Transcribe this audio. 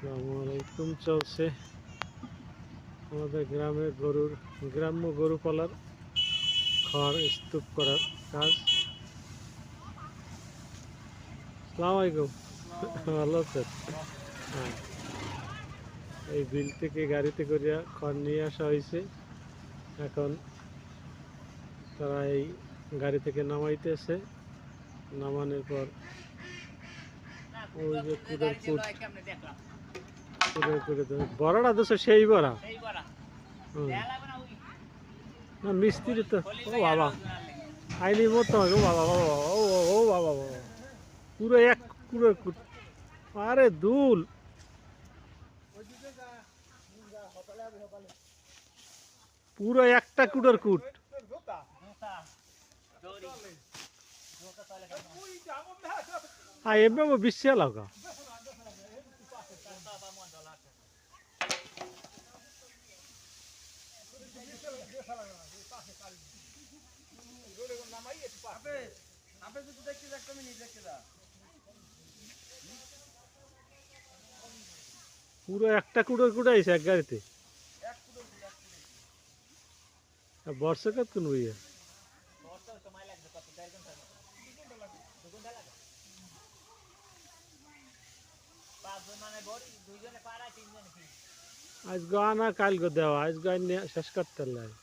আসসালামু আলাইকুম। চলছে আমাদের গ্রাম্য গরু পালার খড় স্তূপ করার কাজ। আসসালামু আলাইকুম। ভালো আছেন? হ্যাঁ, এই বিল থেকে গাড়িতে করিয়া খড় নিয়ে আসা হয়েছে। এখন তারা এই গাড়ি থেকে নামাইতেছে। নামানোর পর ওই যে বড়টা তো সেই বড়া। হুম। না মিস্ত্রি তো, ও বাবা আইনি মতো হবে। ও বাবা বাবা, ও ও ও বাবা বাবা, পুরো এক পুরো আরে দুল, পুরো একটা কুটোর কুট। হ্যাঁ এমনি বিশ্বে লাগা। পুরো একটা কুটোর কুটাইছে এক গাড়িতে। বর্ষাকাত কোন বইয়া আজ গানা কাল গো দেওয়া, আজ গান শেষ করতে লাগে।